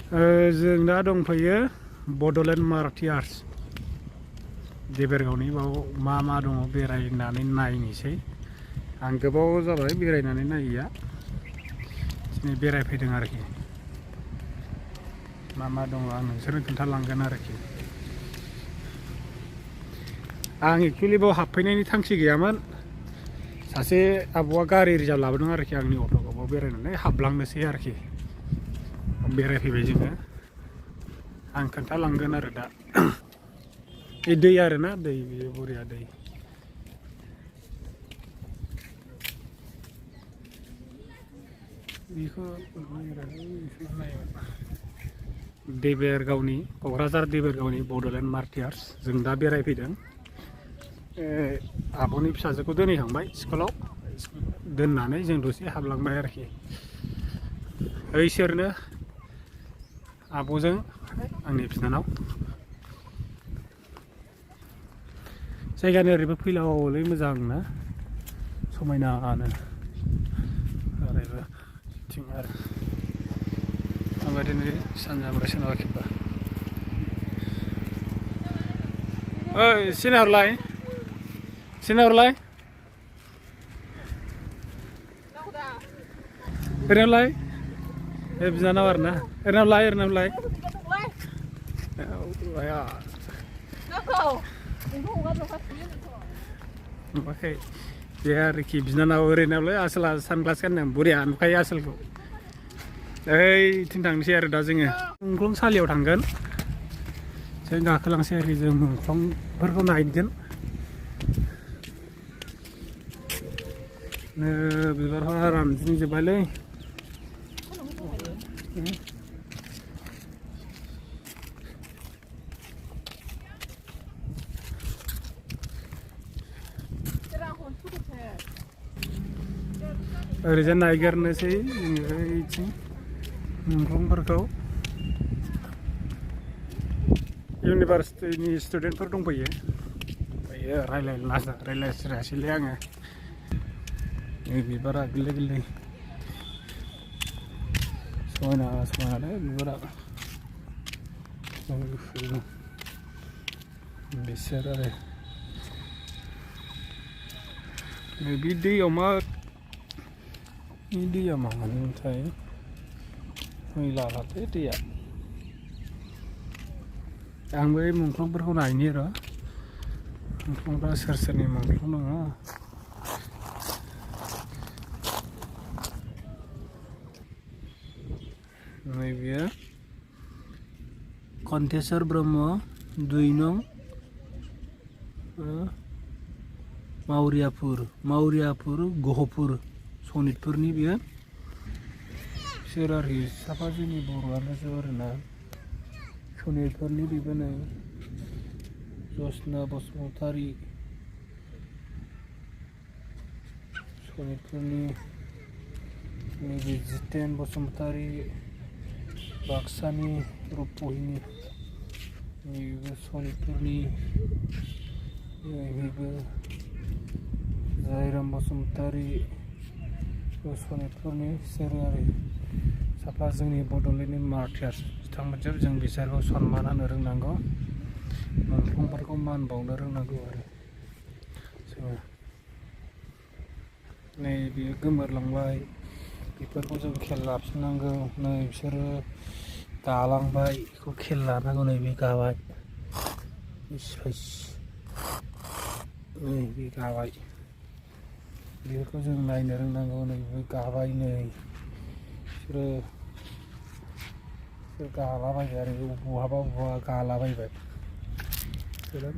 जों दा दंफैयो बड'लेण्ड मार्टियार्स देबोरगावनि बाव मा दङ बेरायनानै नायनोसै। आं गोबाव जाबाय बेरायनानै नायैया, दिनै बेरायफैदों आरोखि। मा दङ आं नोंसोरनो खोन्थालांगोन आरोखि। आं एक्सुवेलि बाव हाबफैनायनि थांखि गैयामोन। सासे आब'आ गारि रिजार्भ लाबोदों आरोखि आंनि अट'खौ। बाव बेरायनानै हाबलांनोसै आरोखि। बेरायफैबाय जोङो। आं खोन्थालांगोन आरो दा। बे दै आरोना दै, बेयो बरिया दै। बेखौ देबोरगावनि, क'क्राझार देबोरगावनि बड'लेण्ड मार्टियार्स जों दा बेरायफैदों। आब'नि फिसाजोखौ दोनहैखांबाय स्कुलाव, दोननानै जों दसे हाबलांबाय आरोखि। ओइसोरनो आब'जों आंनि बिनानाव। जायगानि ओरैबो फैलावलै मोजांनो, समायनानो ओरैबो बिथिं आरो बेबायदिनो सानजानिफ्राय सोनाबखिबा। ओइ सिनायहरलाय ओरैनोलाय बे बिनानाव आरोना। ओरैनोलाय नुवाखै बे आरोखि बिनानाव। ओरैनोलाय आसोला सानग्लास गानदों, बरिया नुखायो आसोलखौ। ओइथिं थांनोसै आरो दा जोङो मुंख्लंसालियाव थांगोन। जों गाखोलांसै आरोखि, जों मुंख्लंफोरखौ नायगोन। बिबारफ्रा रानज्रिंजोब्बायलै। ओरैजाय नायगोरनोसै जोङो ओइथिं मुंख्लंफोरखौ। इउनिभारसिटिनि स्टुडेन्टफोर दंफैयो। ओमफ्रायो रायलायस्रायासैलै आङो। बिबारा गोरलै समायना बिबारा। बिसोर आरो बे दैयाव मामोनथाय, मैलाथारलै दैया। आंबो मुंख्लंफोरखौ नायनि र'। मुंख्लंफ्रा सोरनि मुंख्लं दङ। नैबेयो कन्थेस्वर ब्रह्म 2 नं मावरियापुर गहपुर सनितपुरनि बेयो। बिसोर आरोखि साफा जोंनि बर'आनो जोब आरोना। सनितपुरनि बेबो नै जसना बसुमतारी, सनितपुरनि नैबे जितेन बसुमतारी, बाक्सानि रुपहिनि, नैबेबो सनितपुरनि, नैबेबो जायराम बसुमतारी, सनितपुरनि। बिसोर आरो साफा जोंनि बड'लेण्डनि मार्टियार्स। बिथांमोनजों जों बिसोरखौ सनमान होनो रोंनांगौ, मुंख्लंफोरखौ मान बावनो रोंनांगौ आरो जोङो। नै बेयो गोमोरलांबाय, बेफोरखौ जों खेल लाफिननांगौ। नै बिसोरो गालांबाय, बेखौ खेल लानांगौ। नै बे गाबाय, नै बे गाबाय, बेफोरखौ जों नायनो रोंनांगौ। नै बे गाबाय, नै बिसोरो गालाबायबाय आरो बहाबा गालाबायबाय। बिराद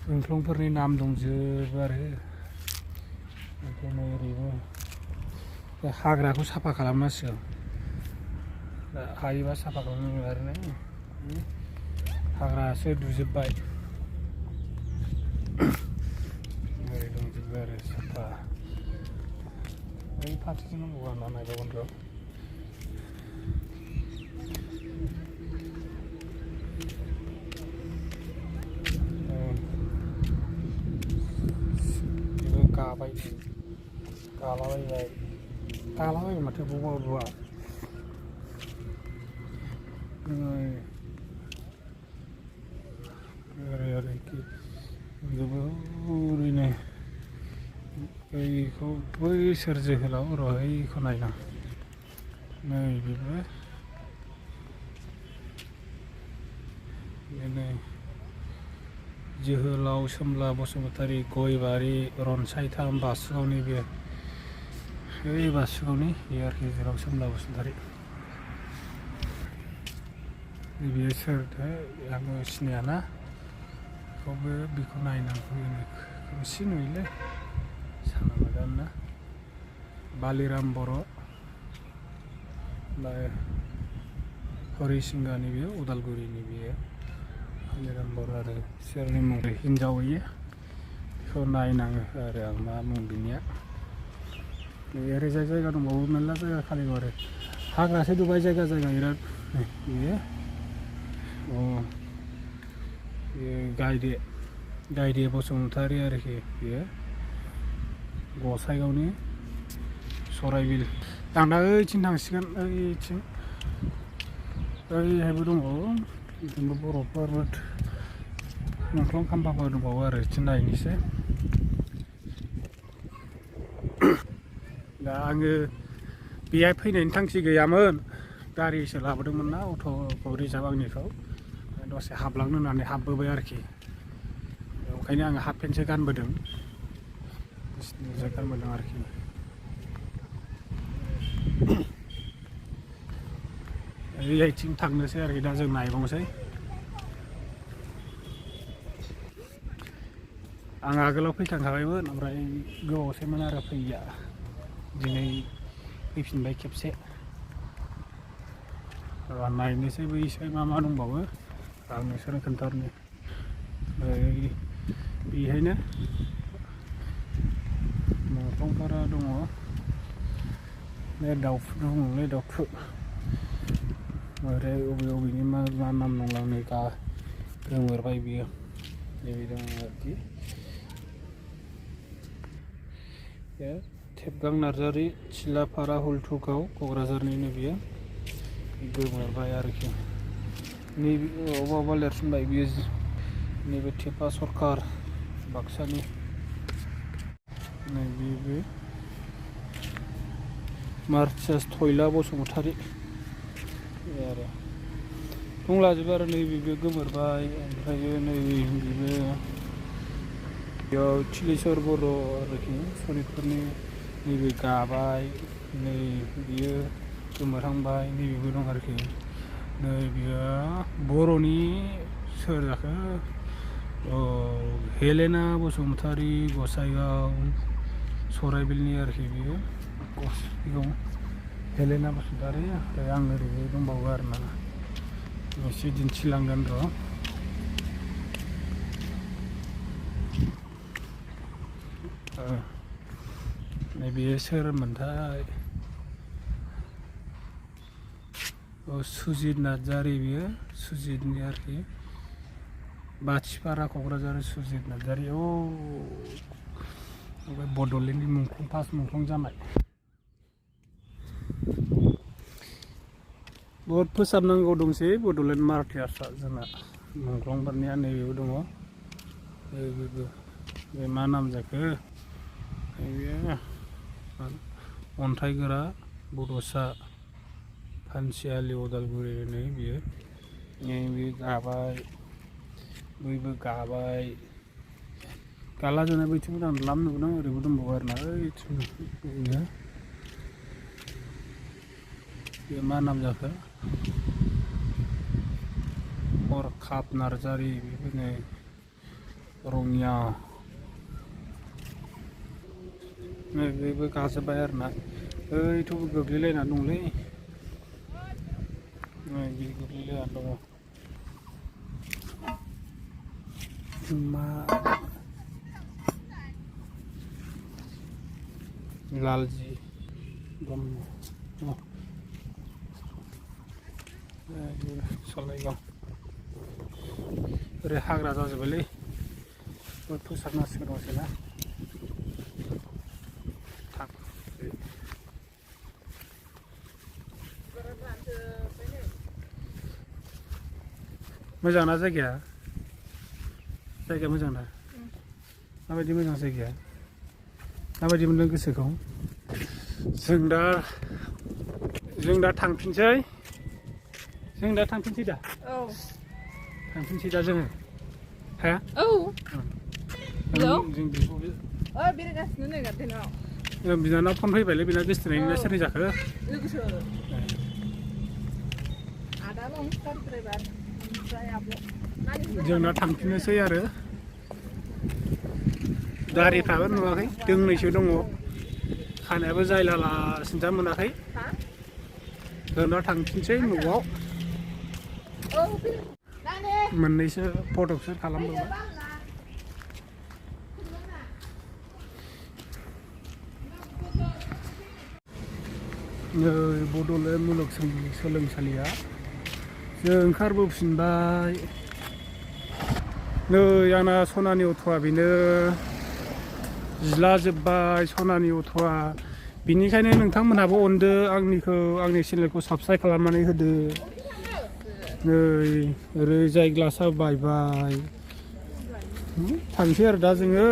मुंख्लंफोरनि नाम दंजोबो आरो। ओमफ्राय नै ओरैबो हाग्राखौ साफा खालामनांसिगौ। हायोबा साफा खालामनांगौ आरो ना, हाग्रासो दुजोब्बाय। ओरै दंजोबो आरो साफा। बै फारसेथिं नांगौ आंना, नायबावगोन र'। बेबो गाबाय, गालाबायबाय माथो बबा ओरै ओरैखि जोबोरैनो बैखौ बैसोर जोहोलाव रहैखौ नायना नै बेबो बेनो जोहोलाव सोमला बसुमतारी गयबारि रनसायथाम बासुगावनि बे बै बासुगावनि बे आरोखि जोहोलाव सोमला बसुमतारी बेयो सोरथाय आङो सिनायाना बेखौबो बेखौ नायनांगौ खोमसि नुयोलै साना मोजां ना बालिराम बर' हरिसिंगानि बेयो उदालगुरिनि बेयो बालिराम बर' आरो सोरनि मुं हिनजाव इयो बेखौ नायनाङो आरो आं मा मुं बिनिया ओरैजाय जायगा दंबावो मेरला जायगा खालिबो आरो हाग्रासो दुबाय जायगा जायगा बिराद बेयो गायदे बसुमतारी आरोखि बेयो गसाइगावनि सराइबिल आं दा ओइथिं थांसिगोन ओइथिं ओरैहायबो दंबावो बिदिनो बर'फोरबो मुंख्लं खाम्फाफोर दंबावो आरो बिथिं नायनोसै दा आङो बेहाय फैनायनि थांखि गैयामोन गारिसो लाबोदोंमोन ना अट'खौ रिजार्भ आंनिखौ दसे हाबलांनो होननानै हाबबोबाय आरोखि ओंखायनो आङो हाफ पेन्टसो गानबोदों गानबोदों आरोखि ओरैथिं थांनोसै आरोखि दा जों नायबावनोसै आं आगोलाव फैखांखाबायमोन ओमफ्राय गोबावसैमोन आरो फैया दिनै फैफिनबाय खेबसे नायनोसै बैसाय मा मा दंबावो आं नोंसोरनो खोन्थाहरनो बेहायनो दंफांफोरा दङ बे दाउफोर दङलै दाउथु ओरै बबेनि मा नाम नंलांनो गोमोरबाय बियो नैबे दङ आरोखि थेबगां नार्जारि सिलाफारा हुलथुगाव क'क्राझारनिनो बियो गोमोरबाय आरोखि नैबे अबेबा लिरफिनबाय बियो नैबे थेफा सरखार बाक्सानि नैबेबो मार्चास थयला बसुमतारी आरो दंलाजोबो आरो नैबेबो गोमोरबाय ओमफ्राय नैबेबो बेयाव थिलेश्वर बर' आरोखि सनितफोरनि नैबे गाबाय नै बियो गोमोरहांबाय नैबेबो दं आरोखि नै बियो बर'नि सोर जाखो हेलेना बसुमतारी गसाइगाव सराइबिलनि आरोखि बियो हेलेना बसुमतारी ओमफ्राय आं ओरैबो दंबावो आरो ना एसे दिन्थिलांगोन र' नैबे सोरमोनथाय सुजित नार्जारि बियो सुजितनि आरोखि बाथिपारा क'क्राझार सुजित नार्जारि बड'लेण्डनि मुंख्लं फार्स्ट मुंख्लं जानाय बहुद फोसाबनांगौ दंसै बड'लेण्ड मार्टियार्सआ जोंना मुंख्लंफोरनिया नैबेबो दङ नैबेबो बे मा नाम जाखो नैबे अन्थाइगोरा बड'सा फानसियालि उदालगुरि नै बियो नैबे गाबाय बैबो गाबाय गाला जोंना बैथिंबो आं लाम नुबोदों ओरैबो दंबावो आरो ना ओइथिं बे मा नाम जाखो हरखाब नार्जारि बेबो नै रङिया बेबो गाजोब्बाय आरो ना ओइथ' गोग्लैलायना दंलै बे गोग्लैलायना दङ मा लालजि ब्रह्म सलाइगाव ओरै हाग्रा जाजोब्बायलै फोसाबनांसिगोन दसेना मोजां ना जायगाया मोजां ना माबायदि मोजां जायगाया माबायदि मोनदों गोसोखौ जों दा थांफिनसै दा थांफिनसै दा जोङो हा औ हेलौ जों बेखौ बेरायगासिनो नै गार्डेनाव बिनानाव फन फैबायलै बिना गोसोथोनायनि ना सोरनि जाखो लोगोसो आदा दं गारि ड्राइभार ओमफ्राय आब' जों दा थांफिननोसै आरो गारिफ्राबो नुवाखै दोंनैसो दङ खानायाबो जायला सिन्था मोनाखै जों दा थांफिनसै न'आव मोननैसो फट'सो खालामदोंमोन नै बड'लेण्ड मुलुगसोलोंसालिया जों ओंखारबोफिनबाय नै आंना सनानि अट'आ बेनो जिला जोब्बाय सनानि अट'आ बिनिखायनो नोंथांमोनहाबो अनदो आंनि चेनेलखौ साबस्क्राइब खालामनानै होदो नै ओरैजाय ग्लासा बायबाय थांसै आरो दा जोङो